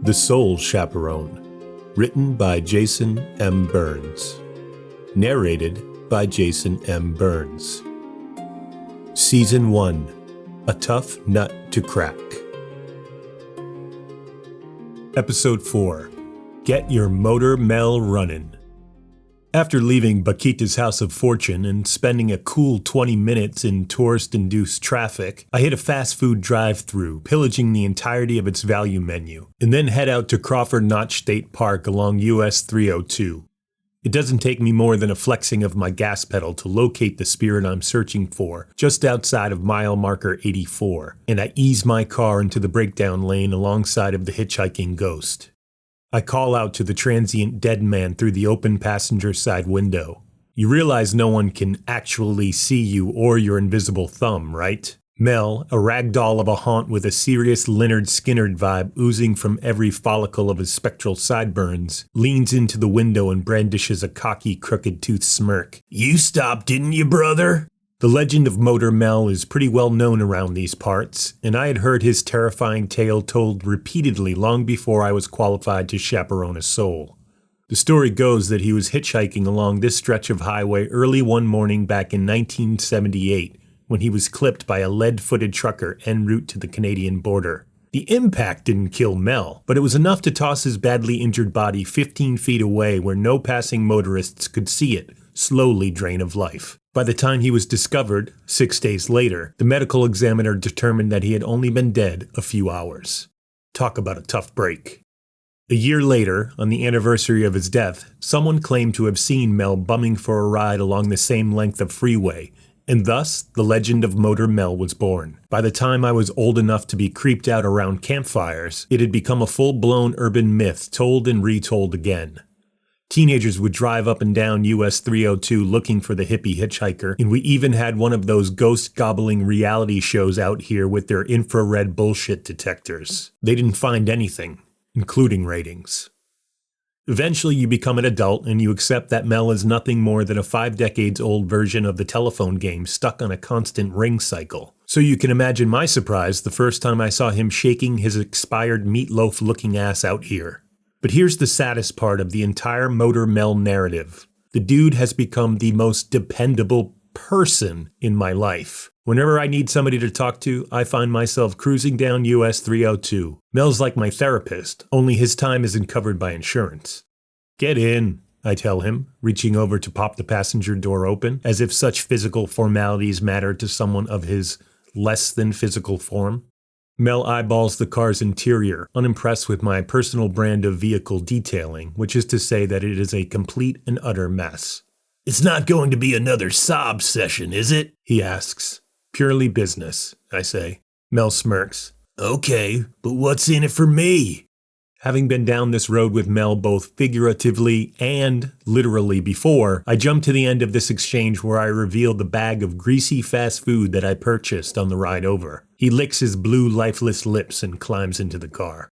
The Soul Chaperone, written by Jason M. Burns. Narrated by Jason M. Burns. Season 1, A Tough Nut to Crack. Episode 4, Get Your Motor Mel Runnin'. After leaving Bakita's House of Fortune and spending a cool 20 minutes in tourist-induced traffic, I hit a fast food drive-thru, pillaging the entirety of its value menu, and then head out to Crawford Notch State Park along US 302. It doesn't take me more than a flexing of my gas pedal to locate the spirit I'm searching for, just outside of mile marker 84, and I ease my car into the breakdown lane alongside of the hitchhiking ghost. I call out to the transient dead man through the open passenger side window. You realize no one can actually see you or your invisible thumb, right? Mel, a ragdoll of a haunt with a serious Lynyrd Skynyrd vibe oozing from every follicle of his spectral sideburns, leans into the window and brandishes a cocky, crooked-toothed smirk. "You stopped, didn't you, brother?" The legend of Motor Mel is pretty well known around these parts, and I had heard his terrifying tale told repeatedly long before I was qualified to chaperone a soul. The story goes that he was hitchhiking along this stretch of highway early one morning back in 1978, when he was clipped by a lead-footed trucker en route to the Canadian border. The impact didn't kill Mel, but it was enough to toss his badly injured body 15 feet away where no passing motorists could see it, slowly drain of life. By the time he was discovered, 6 days later, the medical examiner determined that he had only been dead a few hours. Talk about a tough break. A year later, on the anniversary of his death, someone claimed to have seen Mel bumming for a ride along the same length of freeway, and thus the legend of Motor Mel was born. By the time I was old enough to be creeped out around campfires, it had become a full-blown urban myth told and retold again. Teenagers would drive up and down US 302 looking for the hippie hitchhiker, and we even had one of those ghost-gobbling reality shows out here with their infrared bullshit detectors. They didn't find anything, including ratings. Eventually you become an adult and you accept that Mel is nothing more than a 5 decades old version of the telephone game stuck on a constant ring cycle. So you can imagine my surprise the first time I saw him shaking his expired meatloaf-looking ass out here. But here's the saddest part of the entire Motor Mel narrative. The dude has become the most dependable person in my life. Whenever I need somebody to talk to, I find myself cruising down US 302. Mel's like my therapist, only his time isn't covered by insurance. "Get in," I tell him, reaching over to pop the passenger door open, as if such physical formalities matter to someone of his less than physical form. Mel eyeballs the car's interior, unimpressed with my personal brand of vehicle detailing, which is to say that it is a complete and utter mess. "It's not going to be another sob session, is it?" he asks. "Purely business," I say. Mel smirks. "Okay, but what's in it for me?" Having been down this road with Mel both figuratively and literally before, I jump to the end of this exchange where I reveal the bag of greasy fast food that I purchased on the ride over. He licks his blue, lifeless lips and climbs into the car.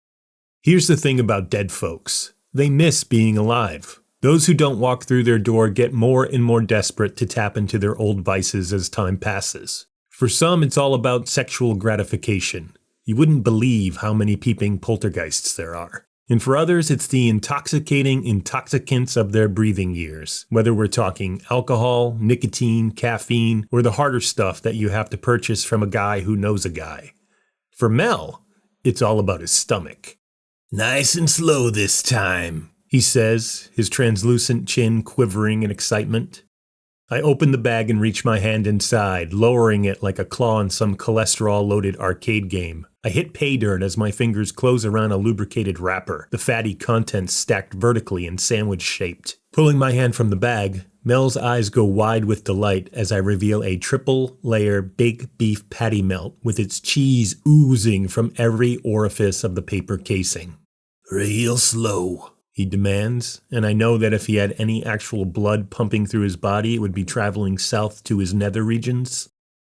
Here's the thing about dead folks. They miss being alive. Those who don't walk through their door get more and more desperate to tap into their old vices as time passes. For some, it's all about sexual gratification. You wouldn't believe how many peeping poltergeists there are. And for others, it's the intoxicating intoxicants of their breathing years, whether we're talking alcohol, nicotine, caffeine, or the harder stuff that you have to purchase from a guy who knows a guy. For Mel, it's all about his stomach. "Nice and slow this time," he says, his translucent chin quivering in excitement. I open the bag and reach my hand inside, lowering it like a claw in some cholesterol-loaded arcade game. I hit pay dirt as my fingers close around a lubricated wrapper, the fatty contents stacked vertically and sandwich-shaped. Pulling my hand from the bag, Mel's eyes go wide with delight as I reveal a triple-layer big beef patty melt with its cheese oozing from every orifice of the paper casing. "Real slow," he demands, and I know that if he had any actual blood pumping through his body, it would be traveling south to his nether regions.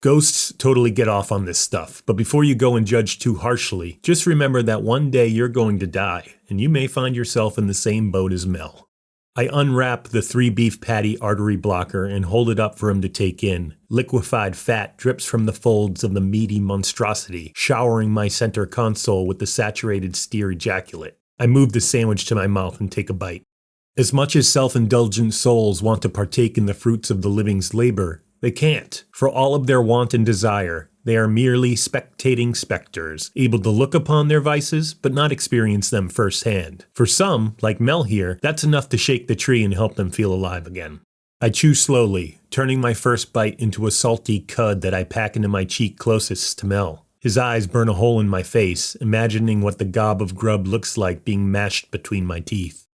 Ghosts totally get off on this stuff, but before you go and judge too harshly, just remember that one day you're going to die, and you may find yourself in the same boat as Mel. I unwrap the 3-beef patty artery blocker and hold it up for him to take in. Liquefied fat drips from the folds of the meaty monstrosity, showering my center console with the saturated steer ejaculate. I move the sandwich to my mouth and take a bite. As much as self-indulgent souls want to partake in the fruits of the living's labor, they can't. For all of their want and desire, they are merely spectating specters, able to look upon their vices, but not experience them firsthand. For some, like Mel here, that's enough to shake the tree and help them feel alive again. I chew slowly, turning my first bite into a salty cud that I pack into my cheek closest to Mel. His eyes burn a hole in my face, imagining what the gob of grub looks like being mashed between my teeth.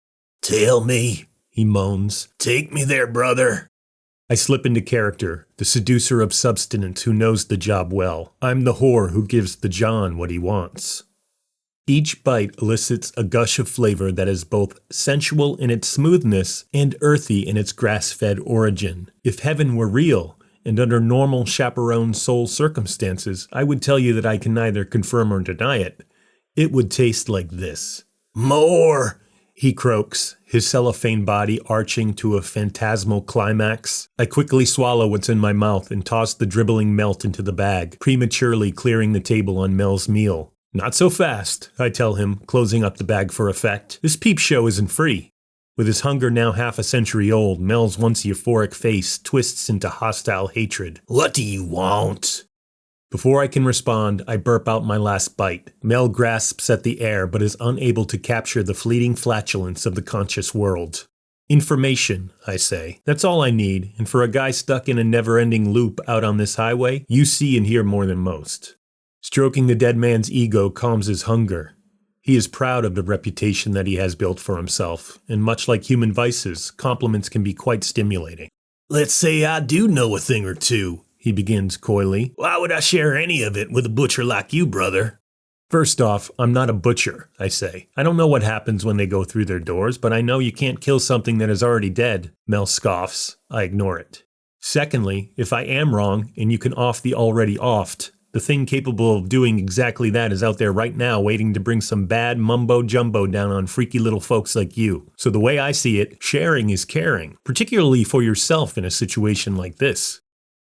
"Tell me," he moans. "Take me there, brother." I slip into character, the seducer of substance who knows the job well. I'm the whore who gives the John what he wants. Each bite elicits a gush of flavor that is both sensual in its smoothness and earthy in its grass-fed origin. If heaven were real, and under normal chaperone soul circumstances, I would tell you that I can neither confirm or deny it. It would taste like this. "More!" he croaks, his cellophane body arching to a phantasmal climax. I quickly swallow what's in my mouth and toss the dribbling melt into the bag, prematurely clearing the table on Mel's meal. "Not so fast," I tell him, closing up the bag for effect. "This peep show isn't free." With his hunger now half a century old, Mel's once euphoric face twists into hostile hatred. "What do you want?" Before I can respond, I burp out my last bite. Mel grasps at the air but is unable to capture the fleeting flatulence of the conscious world. "Information," I say. "That's all I need, and for a guy stuck in a never-ending loop out on this highway, you see and hear more than most." Stroking the dead man's ego calms his hunger. He is proud of the reputation that he has built for himself, and much like human vices, compliments can be quite stimulating. "Let's say I do know a thing or two," he begins coyly. "Why would I share any of it with a butcher like you, brother?" "First off, I'm not a butcher," I say. "I don't know what happens when they go through their doors, but I know you can't kill something that is already dead." Mel scoffs. I ignore it. "Secondly, if I am wrong, and you can off the already offed, the thing capable of doing exactly that is out there right now waiting to bring some bad mumbo-jumbo down on freaky little folks like you. So the way I see it, sharing is caring, particularly for yourself in a situation like this."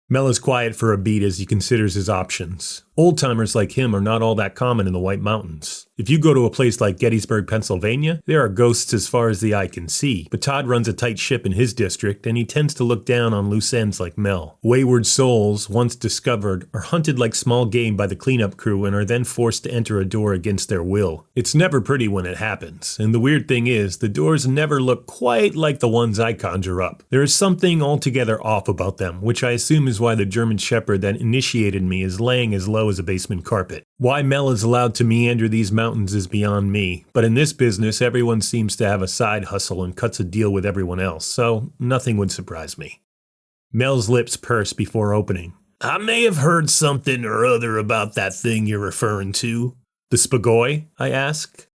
Mel is quiet for a beat as he considers his options. Old-timers like him are not all that common in the White Mountains. If you go to a place like Gettysburg, Pennsylvania, there are ghosts as far as the eye can see. But Todd runs a tight ship in his district, and he tends to look down on loose ends like Mel. Wayward souls, once discovered, are hunted like small game by the cleanup crew and are then forced to enter a door against their will. It's never pretty when it happens, and the weird thing is, the doors never look quite like the ones I conjure up. There is something altogether off about them, which I assume is why the German Shepherd that initiated me is laying as low as a basement carpet. Why Mel is allowed to meander these mountains is beyond me, but in this business everyone seems to have a side hustle and cuts a deal with everyone else, so nothing would surprise me. Mel's lips purse before opening. "I may have heard something or other about that thing you're referring to." "The spagoi?" I ask.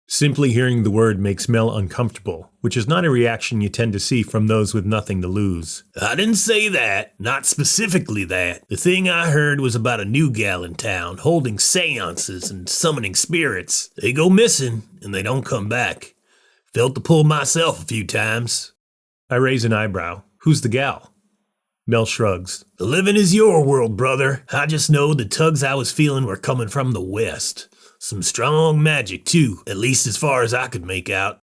Simply hearing the word makes Mel uncomfortable, which is not a reaction you tend to see from those with nothing to lose. "I didn't say that, not specifically that. The thing I heard was about a new gal in town holding seances and summoning spirits. They go missing, and they don't come back. Felt the pull myself a few times." I raise an eyebrow. "Who's the gal?" Mel shrugs. "The living is your world, brother. I just know the tugs I was feeling were coming from the west. Some strong magic, too, at least as far as I could make out."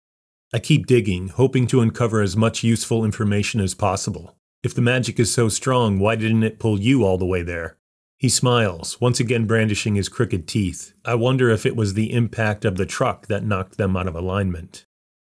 I keep digging, hoping to uncover as much useful information as possible. If the magic is so strong, why didn't it pull you all the way there? He smiles, once again brandishing his crooked teeth. I wonder if it was the impact of the truck that knocked them out of alignment.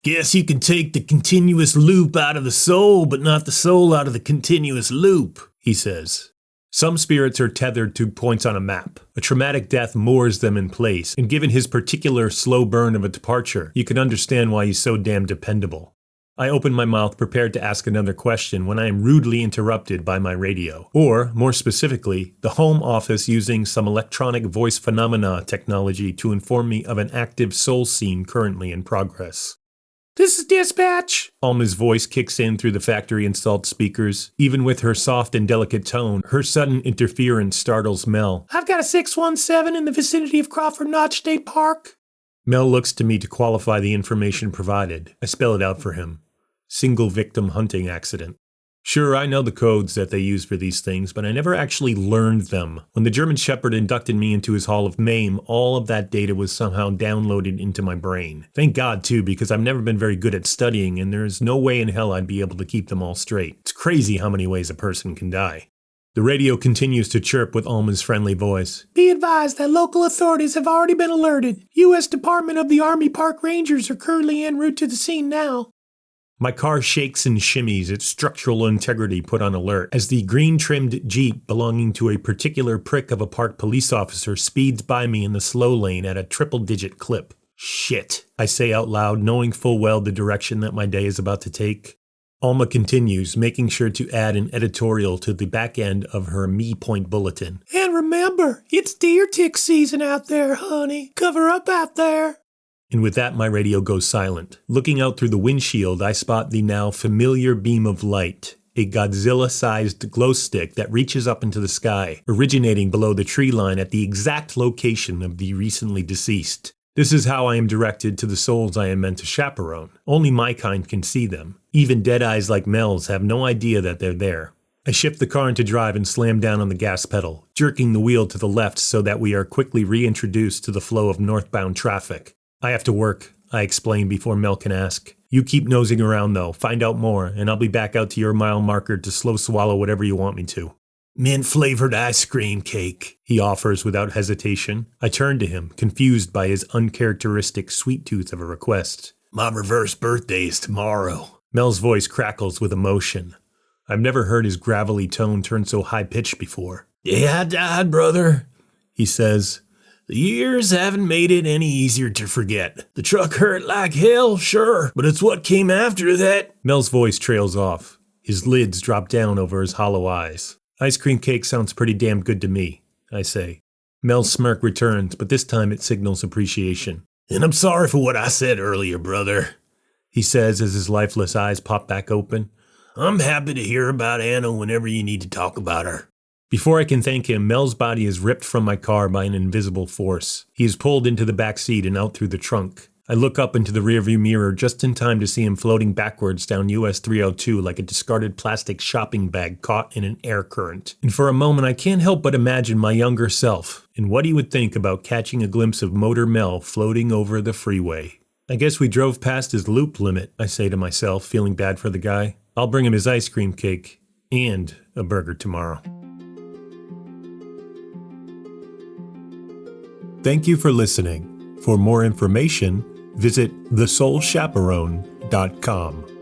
"Guess you can take the continuous loop out of the soul, but not the soul out of the continuous loop," he says. Some spirits are tethered to points on a map. A traumatic death moors them in place, and given his particular slow burn of a departure, you can understand why he's so damn dependable. I open my mouth prepared to ask another question when I am rudely interrupted by my radio. Or, more specifically, the home office using some electronic voice phenomena technology to inform me of an active soul scene currently in progress. "This is dispatch." Alma's voice kicks in through the factory-installed speakers. Even with her soft and delicate tone, her sudden interference startles Mel. "I've got a 617 in the vicinity of Crawford Notch State Park." Mel looks to me to qualify the information provided. I spell it out for him. Single victim hunting accident. Sure, I know the codes that they use for these things, but I never actually learned them. When the German Shepherd inducted me into his Hall of Fame, all of that data was somehow downloaded into my brain. Thank God, too, because I've never been very good at studying, and there's no way in hell I'd be able to keep them all straight. It's crazy how many ways a person can die. The radio continues to chirp with Alma's friendly voice. Be advised that local authorities have already been alerted. U.S. Department of the Army Park Rangers are currently en route to the scene now. My car shakes and shimmies, its structural integrity put on alert, as the green-trimmed Jeep belonging to a particular prick of a park police officer speeds by me in the slow lane at a triple-digit clip. Shit, I say out loud, knowing full well the direction that my day is about to take. Alma continues, making sure to add an editorial to the back end of her Me Point bulletin. And remember, it's deer tick season out there, honey. Cover up out there. And with that, my radio goes silent. Looking out through the windshield, I spot the now familiar beam of light, a Godzilla-sized glow stick that reaches up into the sky, originating below the tree line at the exact location of the recently deceased. This is how I am directed to the souls I am meant to chaperone. Only my kind can see them. Even dead eyes like Mel's have no idea that they're there. I shift the car into drive and slam down on the gas pedal, jerking the wheel to the left so that we are quickly reintroduced to the flow of northbound traffic. I have to work, I explain before Mel can ask. You keep nosing around though, find out more, and I'll be back out to your mile marker to slow swallow whatever you want me to. Mint-flavored ice cream cake, he offers without hesitation. I turn to him, confused by his uncharacteristic sweet tooth of a request. My reverse birthday is tomorrow. Mel's voice crackles with emotion. I've never heard his gravelly tone turn so high-pitched before. Yeah, I died, brother, he says. The years haven't made it any easier to forget. The truck hurt like hell, sure, but it's what came after that. Mel's voice trails off. His lids drop down over his hollow eyes. Ice cream cake sounds pretty damn good to me, I say. Mel's smirk returns, but this time it signals appreciation. And I'm sorry for what I said earlier, brother, he says as his lifeless eyes pop back open. I'm happy to hear about Anna whenever you need to talk about her. Before I can thank him, Mel's body is ripped from my car by an invisible force. He is pulled into the back seat and out through the trunk. I look up into the rearview mirror just in time to see him floating backwards down US 302 like a discarded plastic shopping bag caught in an air current. And for a moment I can't help but imagine my younger self and what he would think about catching a glimpse of Motor Mel floating over the freeway. I guess we drove past his loop limit, I say to myself, feeling bad for the guy. I'll bring him his ice cream cake and a burger tomorrow. Thank you for listening. For more information, visit thesoulchaperone.com.